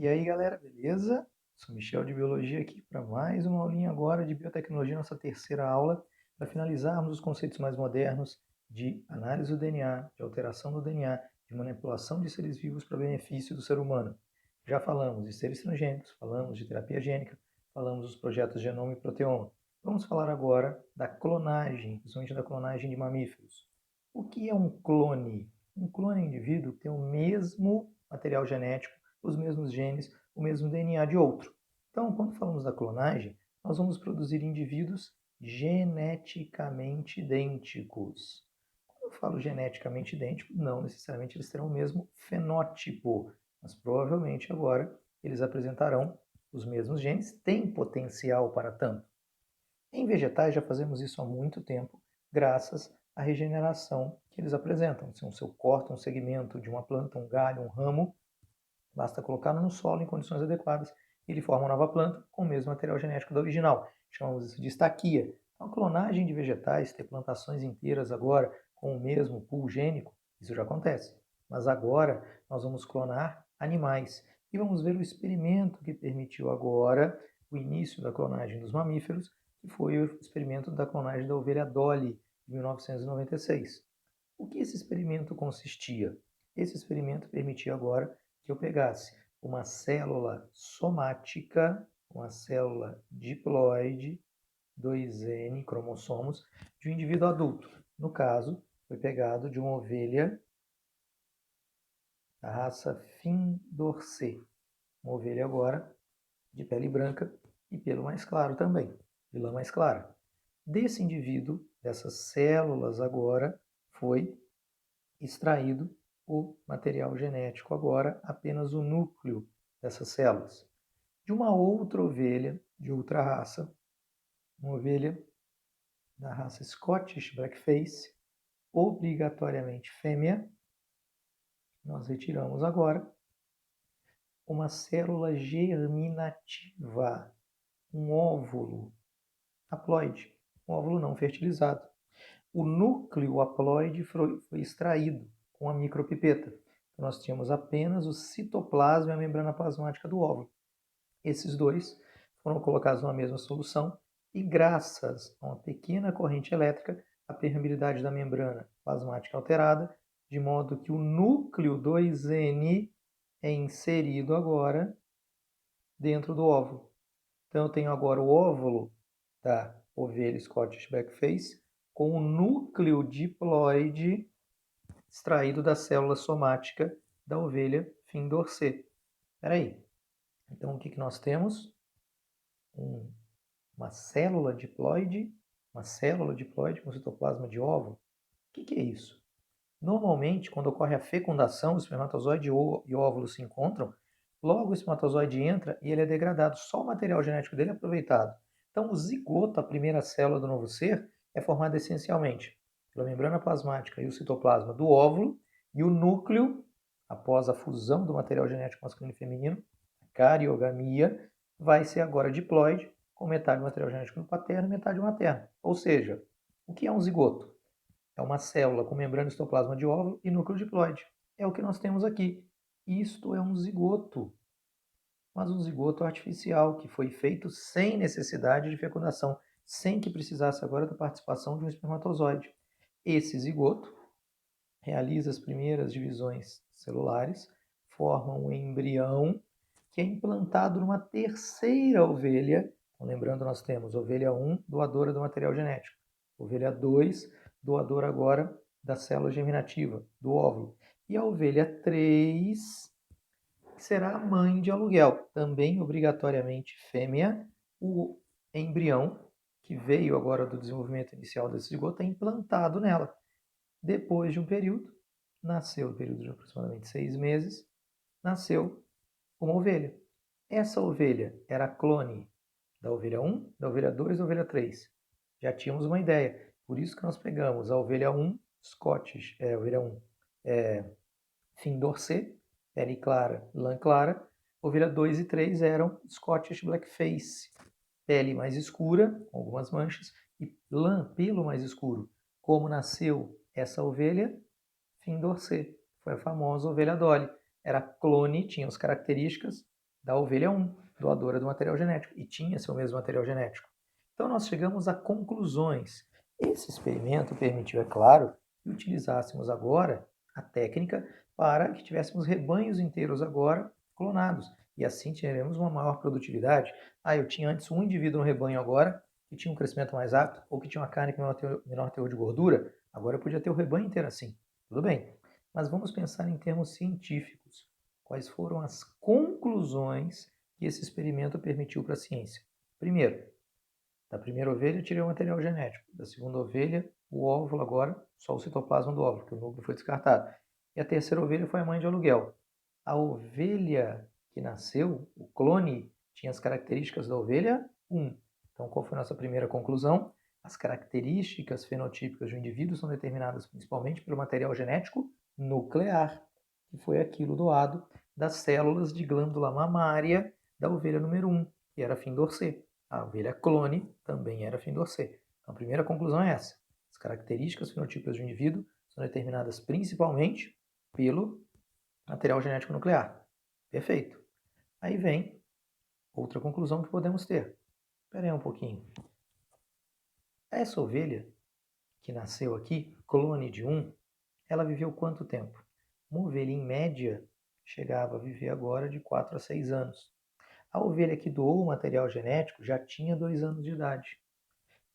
E aí, galera, beleza? Sou Michel de Biologia aqui para mais uma aulinha agora de biotecnologia, nossa terceira aula, para finalizarmos os conceitos mais modernos de análise do DNA, de alteração do DNA, de manipulação de seres vivos para benefício do ser humano. Já falamos de seres transgênicos, falamos de terapia gênica, falamos dos projetos Genoma e Proteoma. Vamos falar agora da clonagem, principalmente da clonagem de mamíferos. O que é um clone? Um clone é um indivíduo que tem o mesmo material genético, os mesmos genes, o mesmo DNA de outro. Então, quando falamos da clonagem, nós vamos produzir indivíduos geneticamente idênticos. Quando eu falo geneticamente idênticos, não necessariamente eles terão o mesmo fenótipo, mas provavelmente agora eles apresentarão os mesmos genes, têm potencial para tanto. Em vegetais já fazemos isso há muito tempo, graças à regeneração que eles apresentam. Se eu corto um segmento de uma planta, um galho, um ramo, basta colocá-lo no solo em condições adequadas e ele forma uma nova planta com o mesmo material genético da original. Chamamos isso de estaquia. Então, a clonagem de vegetais, ter plantações inteiras agora com o mesmo pool gênico, isso já acontece. Mas agora nós vamos clonar animais e vamos ver o experimento que permitiu agora o início da clonagem dos mamíferos, que foi o experimento da clonagem da ovelha Dolly, de 1996. O que esse experimento consistia? Esse experimento permitia agora que eu pegasse uma célula somática, uma célula diploide, 2N cromossomos, de um indivíduo adulto. No caso, foi pegado de uma ovelha da raça Fim-Dorsé. Uma ovelha agora de pele branca e pelo mais claro também, de lã mais clara. Desse indivíduo, dessas células agora, foi extraído o material genético agora, apenas o núcleo dessas células. De uma outra ovelha, de outra raça, uma ovelha da raça Scottish Blackface, obrigatoriamente fêmea, nós retiramos agora uma célula germinativa, um óvulo haploide, um óvulo não fertilizado. O núcleo haploide foi extraído com a micropipeta. Então, nós tínhamos apenas o citoplasma e a membrana plasmática do óvulo. Esses dois foram colocados numa mesma solução e, graças a uma pequena corrente elétrica, a permeabilidade da membrana plasmática é alterada, de modo que o núcleo 2N é inserido agora dentro do óvulo. Então, eu tenho agora o óvulo da ovelha Scottish Blackface com o núcleo diploide extraído da célula somática da ovelha Fim-Dorsé. Espera aí. Então, o que nós temos? Uma célula diploide com citoplasma de óvulo. O que é isso? Normalmente, quando ocorre a fecundação, o espermatozoide e o óvulo se encontram, logo o espermatozoide entra e ele é degradado, só o material genético dele é aproveitado. Então, o zigoto, a primeira célula do novo ser, é formada essencialmente pela membrana plasmática e o citoplasma do óvulo, e o núcleo, após a fusão do material genético masculino e feminino, a cariogamia, vai ser agora diploide, com metade do material genético paterno e metade materno. Ou seja, o que é um zigoto? É uma célula com membrana e citoplasma de óvulo e núcleo diploide. É o que nós temos aqui. Isto é um zigoto, mas um zigoto artificial que foi feito sem necessidade de fecundação, sem que precisasse agora da participação de um espermatozoide. Esse zigoto realiza as primeiras divisões celulares, forma um embrião que é implantado numa terceira ovelha. Então, lembrando, nós temos ovelha 1, doadora do material genético. Ovelha 2, doadora agora da célula germinativa, do óvulo. E a ovelha 3, que será a mãe de aluguel, também obrigatoriamente fêmea. O embrião, que veio agora do desenvolvimento inicial desse zigoto, é implantado nela. Depois de um período, nasceu, um período de aproximadamente 6 meses, nasceu uma ovelha. Essa ovelha era clone da ovelha 1, da ovelha 2 e da ovelha 3. Já tínhamos uma ideia. Por isso que nós pegamos a ovelha 1, Scottish, ovelha 1, Fim-Dorsé, pele clara, lã clara. Ovelha 2 e 3 eram Scottish Blackface, pele mais escura, com algumas manchas, e lã, pelo mais escuro. Como nasceu essa ovelha? Fim-Dorsé. Foi a famosa ovelha Dolly. Era clone, tinha as características da ovelha 1, doadora do material genético, e tinha seu mesmo material genético. Então nós chegamos a conclusões. Esse experimento permitiu, é claro, que utilizássemos agora a técnica para que tivéssemos rebanhos inteiros agora clonados, e assim teremos uma maior produtividade. Eu tinha antes um indivíduo no rebanho agora, que tinha um crescimento mais rápido, ou que tinha uma carne com menor teor de gordura, agora eu podia ter o rebanho inteiro assim. Tudo bem, mas vamos pensar em termos científicos. Quais foram as conclusões que esse experimento permitiu para a ciência? Primeiro, da primeira ovelha eu tirei o material genético. Da segunda ovelha, o óvulo agora, só o citoplasma do óvulo, que o núcleo foi descartado. E a terceira ovelha foi a mãe de aluguel. A ovelha que nasceu, o clone, tinha as características da ovelha 1. Então, qual foi a nossa primeira conclusão? As características fenotípicas do indivíduo são determinadas principalmente pelo material genético nuclear, que foi aquilo doado das células de glândula mamária da ovelha número 1, que era Findorcet. A ovelha clone também era Findorcet. Então, a primeira conclusão é essa. As características fenotípicas do indivíduo são determinadas principalmente pelo material genético nuclear. Perfeito. Aí vem outra conclusão que podemos ter. Espera aí um pouquinho. Essa ovelha que nasceu aqui, clone de 1, ela viveu quanto tempo? Uma ovelha, em média, chegava a viver agora de 4 a 6 anos. A ovelha que doou o material genético já tinha 2 anos de idade.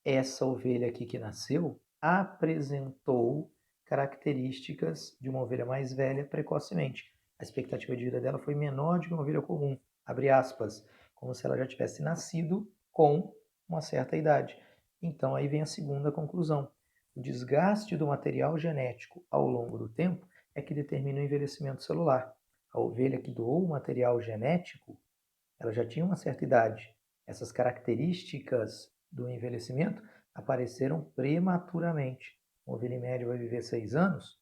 Essa ovelha aqui que nasceu apresentou características de uma ovelha mais velha precocemente. A expectativa de vida dela foi menor do que uma ovelha comum, abre aspas, como se ela já tivesse nascido com uma certa idade. Então aí vem a segunda conclusão. O desgaste do material genético ao longo do tempo é que determina o envelhecimento celular. A ovelha que doou o material genético, ela já tinha uma certa idade. Essas características do envelhecimento apareceram prematuramente. Uma ovelha em média vai viver 6 anos,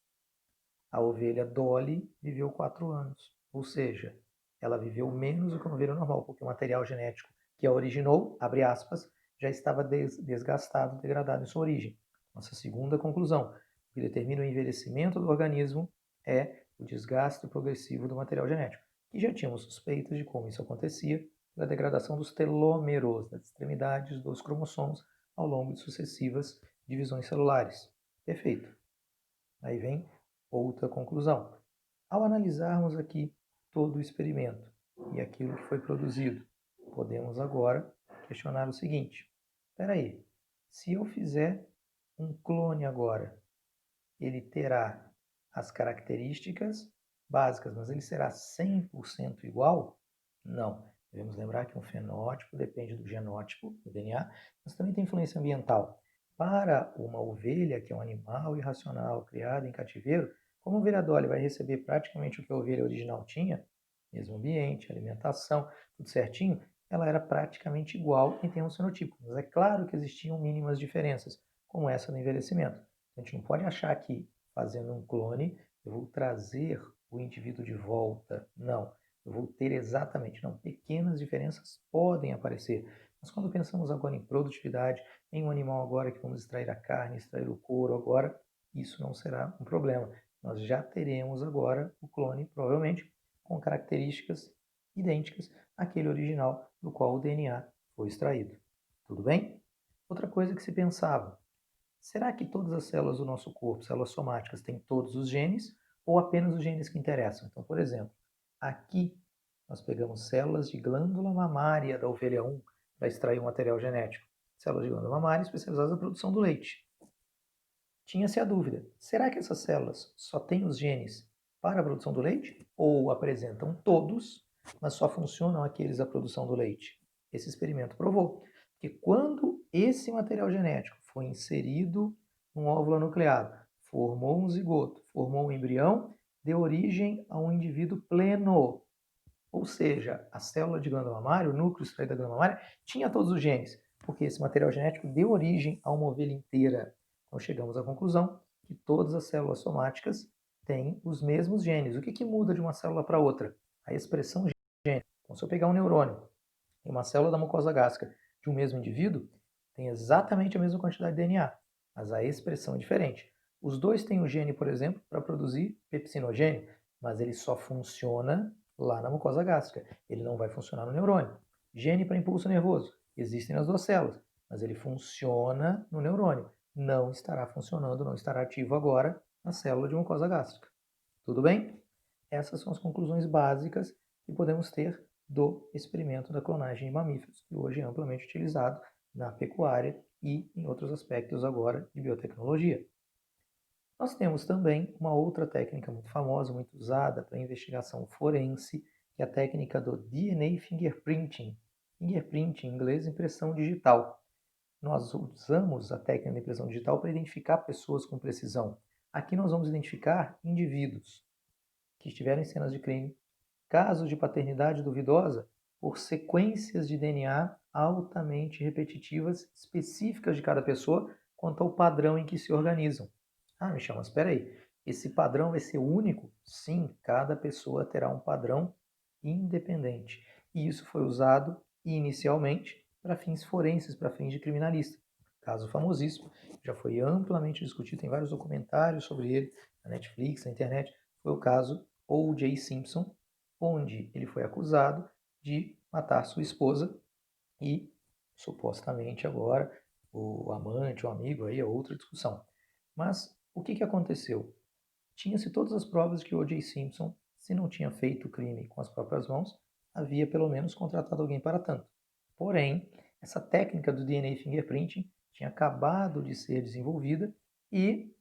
a ovelha Dolly viveu 4 anos. Ou seja, ela viveu menos do que uma ovelha normal, porque o material genético que a originou, abre aspas, já estava desgastado, degradado em sua origem. Nossa segunda conclusão, o que determina o envelhecimento do organismo é o desgaste progressivo do material genético. E já tínhamos suspeitas de como isso acontecia pela degradação dos telômeros, das extremidades dos cromossomos, ao longo de sucessivas divisões celulares. Perfeito. Aí vem outra conclusão. Ao analisarmos aqui todo o experimento e aquilo que foi produzido, podemos agora questionar o seguinte: espera aí, se eu fizer um clone agora, ele terá as características básicas, mas ele será 100% igual? Não. Devemos lembrar que um fenótipo depende do genótipo, do DNA, mas também tem influência ambiental. Para uma ovelha, que é um animal irracional criado em cativeiro, como a ovelha Dolly vai receber praticamente o que a ovelha original tinha, mesmo ambiente, alimentação, tudo certinho, ela era praticamente igual em termos fenotípicos. Mas é claro que existiam mínimas diferenças, como essa do envelhecimento. A gente não pode achar que, fazendo um clone, eu vou trazer o indivíduo de volta. Não. Eu vou ter exatamente, não, pequenas diferenças podem aparecer. Mas quando pensamos agora em produtividade, em um animal agora que vamos extrair a carne, extrair o couro agora, isso não será um problema. Nós já teremos agora o clone, provavelmente, com características idênticas àquele original do qual o DNA foi extraído. Tudo bem? Outra coisa que se pensava, será que todas as células do nosso corpo, células somáticas, têm todos os genes ou apenas os genes que interessam? Então, por exemplo, aqui nós pegamos células de glândula mamária da ovelha 1 para extrair o material genético. Células de glândula mamária especializadas na produção do leite. Tinha-se a dúvida, será que essas células só têm os genes para a produção do leite ou apresentam todos, mas só funcionam aqueles da produção do leite? Esse experimento provou que quando esse material genético foi inserido num óvulo nucleado, formou um zigoto, formou um embrião, deu origem a um indivíduo pleno. Ou seja, a célula de glândula mamária, o núcleo extraído da glândula mamária, tinha todos os genes, porque esse material genético deu origem a uma ovelha inteira. Então chegamos à conclusão que todas as células somáticas têm os mesmos genes. O que muda de uma célula para outra? A expressão gênica. Então, se eu pegar um neurônio e uma célula da mucosa gástrica de um mesmo indivíduo, tem exatamente a mesma quantidade de DNA, mas a expressão é diferente. Os dois têm o gene, por exemplo, para produzir pepsinogênio, mas ele só funciona lá na mucosa gástrica. Ele não vai funcionar no neurônio. Gene para impulso nervoso, existem nas duas células, mas ele funciona no neurônio. Não estará funcionando, não estará ativo agora na célula de mucosa gástrica. Tudo bem? Essas são as conclusões básicas que podemos ter do experimento da clonagem em mamíferos, que hoje é amplamente utilizado na pecuária e em outros aspectos agora de biotecnologia. Nós temos também uma outra técnica muito famosa, muito usada para investigação forense, que é a técnica do DNA fingerprinting. Fingerprinting, em inglês, impressão digital. Nós usamos a técnica de impressão digital para identificar pessoas com precisão. Aqui nós vamos identificar indivíduos que estiveram em cenas de crime, casos de paternidade duvidosa, por sequências de DNA altamente repetitivas, específicas de cada pessoa, quanto ao padrão em que se organizam. Ah, Michel, mas espera aí, esse padrão vai ser único? Sim, cada pessoa terá um padrão independente. E isso foi usado inicialmente para fins forenses, para fins de criminalista. Caso famosíssimo, já foi amplamente discutido, tem vários documentários sobre ele na Netflix, na internet, foi o caso O.J. Simpson, onde ele foi acusado de matar sua esposa e, supostamente agora, o amante, o amigo, aí é outra discussão. Mas o que aconteceu? Tinha-se todas as provas de que O.J. Simpson, se não tinha feito o crime com as próprias mãos, havia pelo menos contratado alguém para tanto. Porém, essa técnica do DNA fingerprinting tinha acabado de ser desenvolvida e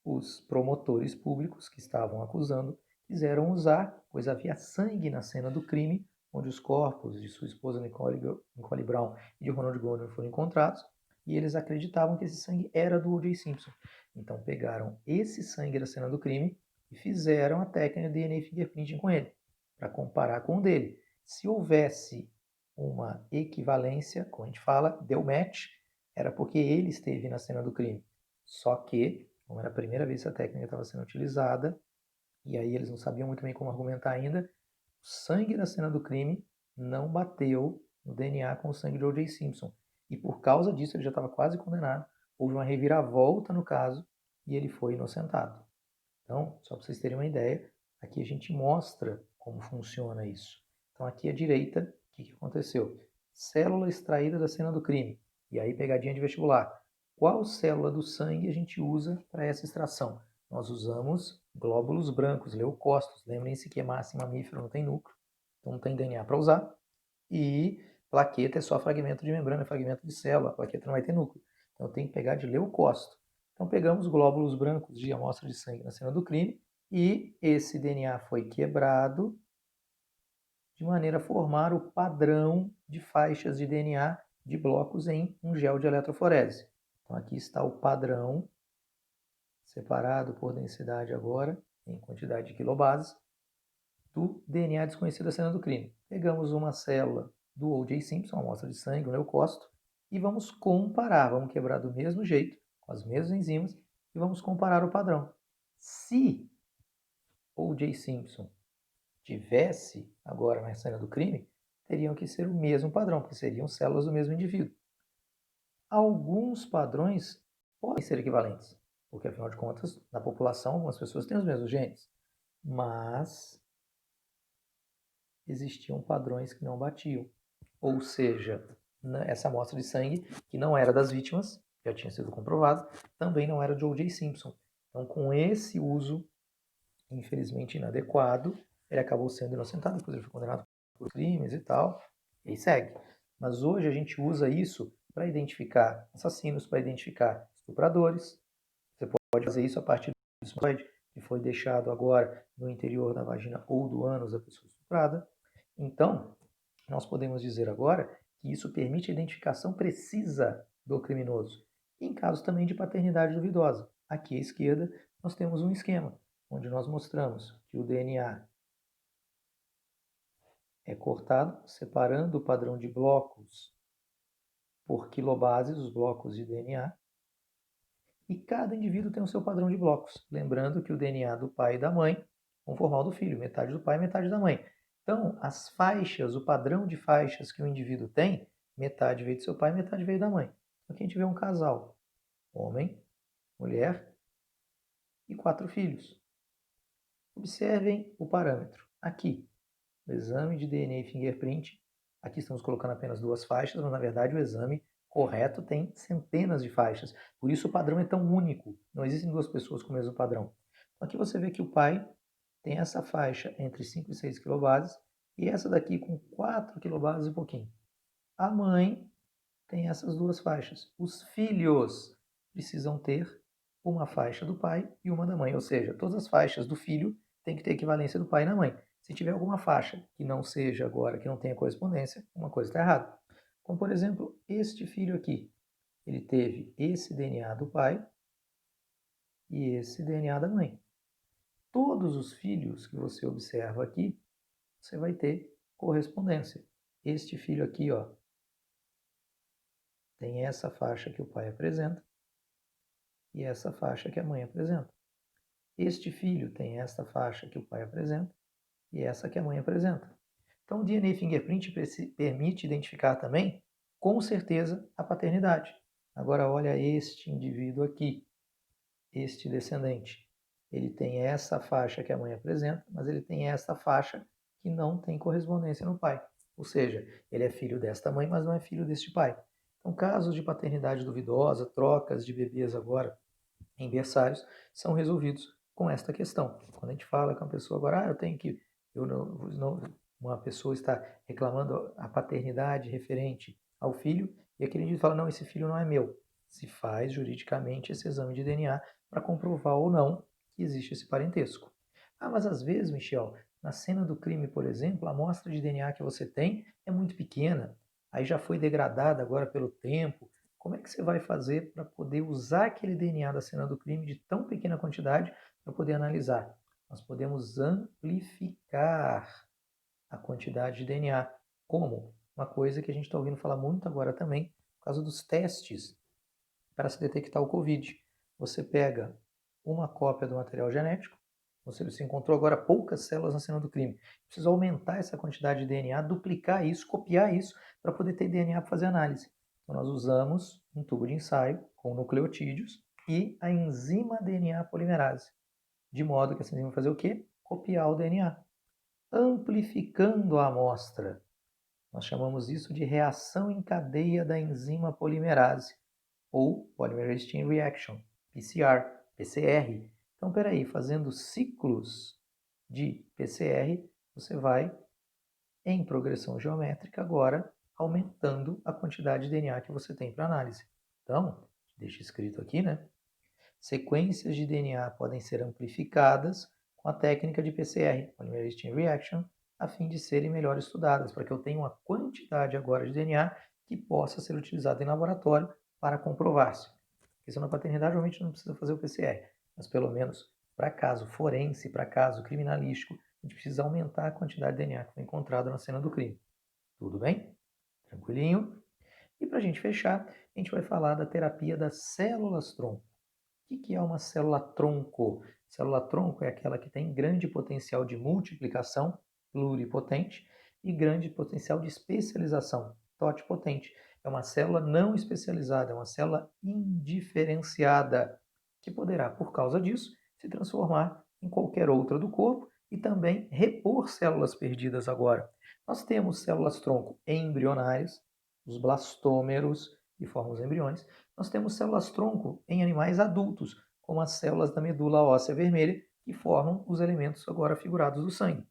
os promotores públicos que estavam acusando quiseram usar, pois havia sangue na cena do crime, onde os corpos de sua esposa Nicole Brown e de Ronald Golden foram encontrados, e eles acreditavam que esse sangue era do O.J. Simpson. Então pegaram esse sangue da cena do crime e fizeram a técnica de DNA fingerprinting com ele, para comparar com o dele. Se houvesse uma equivalência, como a gente fala, deu match, era porque ele esteve na cena do crime. Só que, como era a primeira vez que essa técnica estava sendo utilizada, e aí eles não sabiam muito bem como argumentar ainda, o sangue da cena do crime não bateu no DNA com o sangue de O.J. Simpson. E por causa disso ele já estava quase condenado. Houve uma reviravolta no caso e ele foi inocentado. Então, só para vocês terem uma ideia, aqui a gente mostra como funciona isso. Então, aqui à direita, o que aconteceu? Célula extraída da cena do crime. E aí, pegadinha de vestibular. Qual célula do sangue a gente usa para essa extração? Nós usamos glóbulos brancos, leucócitos. Lembrem-se que hemácia mamífero não tem núcleo, então não tem DNA para usar. E plaqueta é só fragmento de membrana, é fragmento de célula. A plaqueta não vai ter núcleo. Então, tem que pegar de leucócito. Então pegamos glóbulos brancos de amostra de sangue na cena do crime e esse DNA foi quebrado de maneira a formar o padrão de faixas de DNA de blocos em um gel de eletroforese. Então aqui está o padrão, separado por densidade agora, em quantidade de quilobases, do DNA desconhecido da cena do crime. Pegamos uma célula do O.J. Simpson, uma amostra de sangue, um leucócito, e vamos comparar, vamos quebrar do mesmo jeito, com as mesmas enzimas, e vamos comparar o padrão. Se O.J. Simpson tivesse agora na cena do crime, teriam que ser o mesmo padrão, porque seriam células do mesmo indivíduo. Alguns padrões podem ser equivalentes, porque afinal de contas, na população, algumas pessoas têm os mesmos genes, mas existiam padrões que não batiam. Ou seja, essa amostra de sangue, que não era das vítimas, já tinha sido comprovado, também não era de O.J. Simpson. Então, com esse uso, infelizmente inadequado, ele acabou sendo inocentado, depois ele foi condenado por crimes e tal, e segue. Mas hoje a gente usa isso para identificar assassinos, para identificar estupradores. Você pode fazer isso a partir do espermatozoide que foi deixado agora no interior da vagina ou do ânus da pessoa estuprada. Então, nós podemos dizer agora que isso permite a identificação precisa do criminoso, em casos também de paternidade duvidosa. Aqui à esquerda, nós temos um esquema, onde nós mostramos que o DNA é cortado, separando o padrão de blocos por quilobases, os blocos de DNA, e cada indivíduo tem o seu padrão de blocos. Lembrando que o DNA do pai e da mãe vão formar o do filho, metade do pai e metade da mãe. Então, as faixas, o padrão de faixas que o indivíduo tem, metade veio do seu pai, metade veio da mãe. Aqui a gente vê um casal, homem, mulher e 4 filhos. Observem o parâmetro. Aqui, o exame de DNA e fingerprint, aqui estamos colocando apenas 2 faixas, mas na verdade o exame correto tem centenas de faixas. Por isso o padrão é tão único. Não existem 2 pessoas com o mesmo padrão. Então, aqui você vê que o pai tem essa faixa entre 5 e 6 quilobases e essa daqui com 4 quilobases e pouquinho. A mãe tem essas 2 faixas. Os filhos precisam ter uma faixa do pai e uma da mãe, ou seja, todas as faixas do filho têm que ter equivalência do pai e da mãe. Se tiver alguma faixa que não seja agora, que não tenha correspondência, uma coisa está errada. Como, por exemplo, este filho aqui. Ele teve esse DNA do pai e esse DNA da mãe. Todos os filhos que você observa aqui, você vai ter correspondência. Este filho aqui, ó, tem essa faixa que o pai apresenta e essa faixa que a mãe apresenta. Este filho tem esta faixa que o pai apresenta e essa que a mãe apresenta. Então, o DNA Fingerprint permite identificar também, com certeza, a paternidade. Agora, olha este indivíduo aqui, este descendente. Ele tem essa faixa que a mãe apresenta, mas ele tem esta faixa que não tem correspondência no pai. Ou seja, ele é filho desta mãe, mas não é filho deste pai. Então, casos de paternidade duvidosa, trocas de bebês agora em berçários, são resolvidos com esta questão. Quando a gente fala com a pessoa agora, eu tenho que, uma pessoa está reclamando a paternidade referente ao filho, e aquele indivíduo fala, não, esse filho não é meu. Se faz juridicamente esse exame de DNA para comprovar ou não que existe esse parentesco. Ah, mas às vezes, Michel, na cena do crime, por exemplo, a amostra de DNA que você tem é muito pequena, aí já foi degradada agora pelo tempo. Como é que você vai fazer para poder usar aquele DNA da cena do crime de tão pequena quantidade para poder analisar? Nós podemos amplificar a quantidade de DNA. Como? Uma coisa que a gente está ouvindo falar muito agora também, por causa dos testes para se detectar o Covid. Você pega uma cópia do material genético, você encontrou agora poucas células na cena do crime. Precisa aumentar essa quantidade de DNA, duplicar isso, copiar isso, para poder ter DNA para fazer análise. Então, nós usamos um tubo de ensaio com nucleotídeos e a enzima DNA polimerase, de modo que essa enzima vai fazer o quê? Copiar o DNA, amplificando a amostra. Nós chamamos isso de reação em cadeia da enzima polimerase, ou Polymerase Chain Reaction, PCR. Então, peraí, fazendo ciclos de PCR, você vai, em progressão geométrica, agora aumentando a quantidade de DNA que você tem para análise. Então, deixa escrito aqui, né? Sequências de DNA podem ser amplificadas com a técnica de PCR, Polymerase Chain Reaction, a fim de serem melhor estudadas, para que eu tenha uma quantidade agora de DNA que possa ser utilizada em laboratório para comprovar-se. Questão da paternidade, realmente não precisa fazer o PCR, mas pelo menos para caso forense, para caso criminalístico, a gente precisa aumentar a quantidade de DNA que foi encontrado na cena do crime. Tudo bem? Tranquilinho? E para a gente fechar, a gente vai falar da terapia das células-tronco. O que é uma célula-tronco? Célula-tronco é aquela que tem grande potencial de multiplicação, pluripotente, e grande potencial de especialização, totipotente. É uma célula não especializada, é uma célula indiferenciada, que poderá, por causa disso, se transformar em qualquer outra do corpo e também repor células perdidas agora. Nós temos células-tronco embrionárias, os blastômeros, que formam os embriões. Nós temos células-tronco em animais adultos, como as células da medula óssea vermelha, que formam os elementos agora figurados do sangue.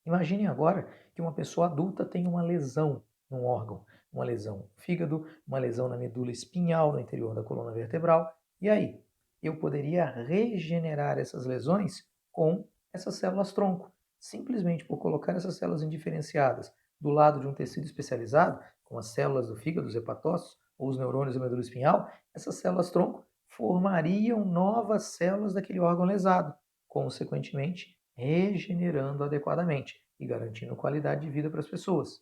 Imagine agora que uma pessoa adulta tem uma lesão num órgão, uma lesão no fígado, uma lesão na medula espinhal, no interior da coluna vertebral. E aí? Eu poderia regenerar essas lesões com essas células-tronco, simplesmente por colocar essas células indiferenciadas do lado de um tecido especializado, como as células do fígado, os hepatócitos, ou os neurônios da medula espinhal, essas células-tronco formariam novas células daquele órgão lesado, consequentemente regenerando adequadamente e garantindo qualidade de vida para as pessoas.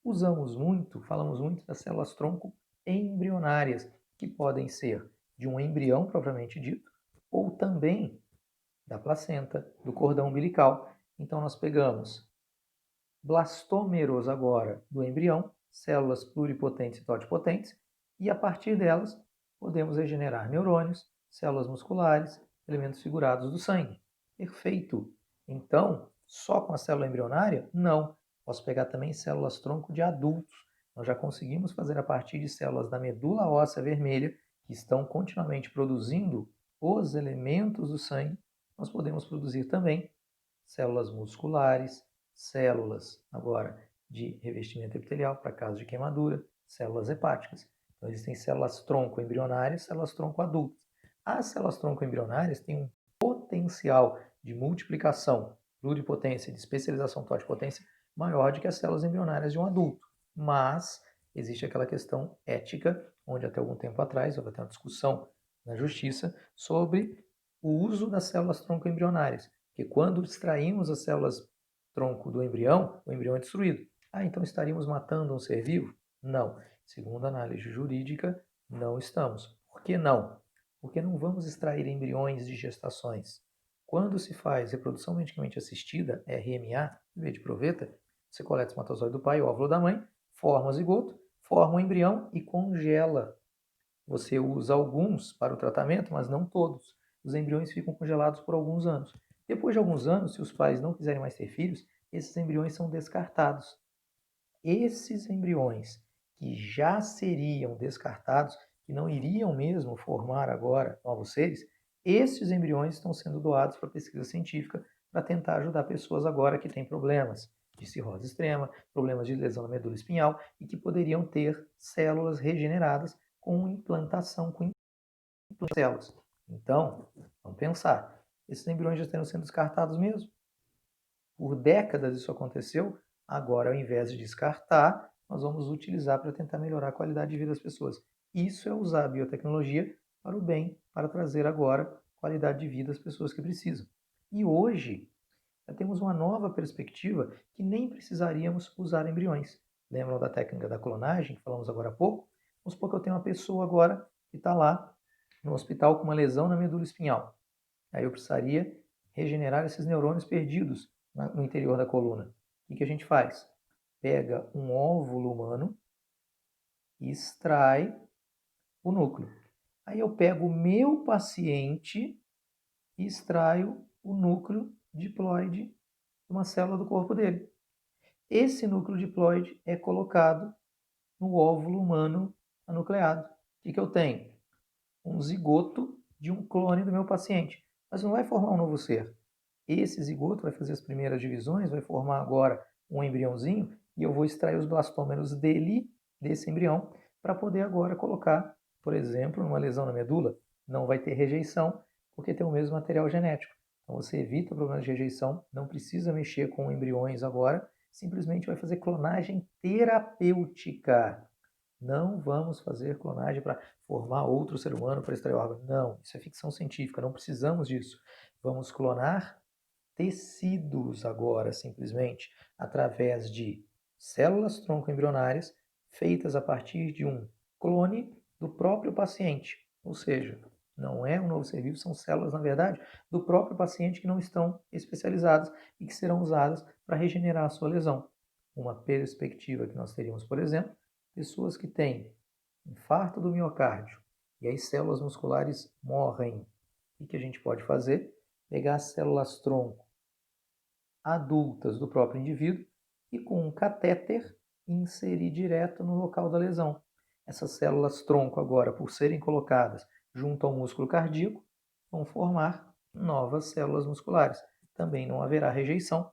Falamos muito das células-tronco embrionárias, que podem ser de um embrião propriamente dito, ou também da placenta, do cordão umbilical. Então nós pegamos blastômeros agora do embrião, células pluripotentes e totipotentes, e a partir delas podemos regenerar neurônios, células musculares, elementos figurados do sangue. Perfeito! Então, só com a célula embrionária? Não. Posso pegar também células-tronco de adultos. Nós já conseguimos fazer a partir de células da medula óssea vermelha, que estão continuamente produzindo os elementos do sangue, nós podemos produzir também células musculares, células agora de revestimento epitelial para caso de queimadura, células hepáticas. Então existem células-tronco embrionárias, células-tronco adultas. As células-tronco embrionárias têm um potencial de multiplicação, pluripotência, de especialização totipotência maior do que as células embrionárias de um adulto. Mas existe aquela questão ética, onde até algum tempo atrás houve até uma discussão na justiça sobre o uso das células-tronco embrionárias, porque quando extraímos as células-tronco do embrião, o embrião é destruído. Então estaríamos matando um ser vivo? Não. Segundo a análise jurídica, não estamos. Por que não? Porque não vamos extrair embriões de gestações. Quando se faz reprodução medicamente assistida, RMA, em vez de proveta, você coleta o espermatozoide do pai e o óvulo da mãe, forma o zigoto, forma o embrião e congela. Você usa alguns para o tratamento, mas não todos. Os embriões ficam congelados por alguns anos. Depois de alguns anos, se os pais não quiserem mais ter filhos, esses embriões são descartados. Esses embriões que já seriam descartados, que não iriam mesmo formar agora novos seres, esses embriões estão sendo doados para pesquisa científica para tentar ajudar pessoas agora que têm problemas de cirrose extrema, problemas de lesão na medula espinhal e que poderiam ter células regeneradas com implantação, com células. Então, vamos pensar, esses embriões já estão sendo descartados mesmo. Por décadas isso aconteceu, agora ao invés de descartar, nós vamos utilizar para tentar melhorar a qualidade de vida das pessoas. Isso é usar a biotecnologia para o bem, para trazer agora qualidade de vida às pessoas que precisam. E hoje, já temos uma nova perspectiva que nem precisaríamos usar embriões. Lembram da técnica da clonagem, que falamos agora há pouco? Vamos supor que eu tenho uma pessoa agora que está lá no hospital com uma lesão na medula espinhal. Aí eu precisaria regenerar esses neurônios perdidos no interior da coluna. O que a gente faz? Pega um óvulo humano e extrai o núcleo. Aí eu pego o meu paciente e extraio o núcleo diploide de uma célula do corpo dele. Esse núcleo diploide é colocado no óvulo humano anucleado. O que eu tenho? Um zigoto de um clone do meu paciente. Mas não vai formar um novo ser. Esse zigoto vai fazer as primeiras divisões, vai formar agora um embriãozinho e eu vou extrair os blastômeros desse embrião, para poder agora colocar, por exemplo, numa lesão na medula. Não vai ter rejeição, porque tem o mesmo material genético. Então você evita problemas de rejeição, não precisa mexer com embriões agora, simplesmente vai fazer clonagem terapêutica. Não vamos fazer clonagem para formar outro ser humano para extrair órgão. Não, isso é ficção científica, não precisamos disso. Vamos clonar tecidos agora, simplesmente, através de células tronco embrionárias feitas a partir de um clone do próprio paciente. Ou seja, não é um novo ser vivo, são células, na verdade, do próprio paciente que não estão especializadas e que serão usadas para regenerar a sua lesão. Uma perspectiva que nós teríamos, por exemplo, pessoas que têm infarto do miocárdio e as células musculares morrem. O que a gente pode fazer? Pegar as células-tronco adultas do próprio indivíduo e com um catéter inserir direto no local da lesão. Essas células-tronco agora, por serem colocadas junto ao músculo cardíaco, vão formar novas células musculares. Também não haverá rejeição,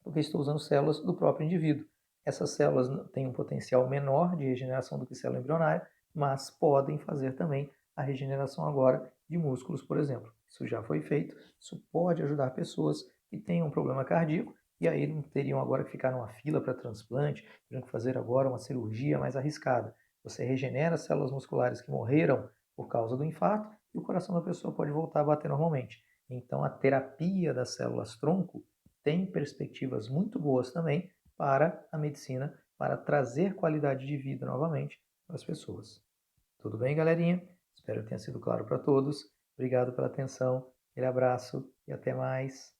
porque estou usando células do próprio indivíduo. Essas células têm um potencial menor de regeneração do que célula embrionária, mas podem fazer também a regeneração agora de músculos, por exemplo. Isso já foi feito, isso pode ajudar pessoas que têm um problema cardíaco e aí não teriam agora que ficar numa fila para transplante, teriam que fazer agora uma cirurgia mais arriscada. Você regenera as células musculares que morreram por causa do infarto e o coração da pessoa pode voltar a bater normalmente. Então, a terapia das células-tronco tem perspectivas muito boas também para a medicina, para trazer qualidade de vida novamente para as pessoas. Tudo bem, galerinha? Espero que tenha sido claro para todos. Obrigado pela atenção, aquele abraço e até mais.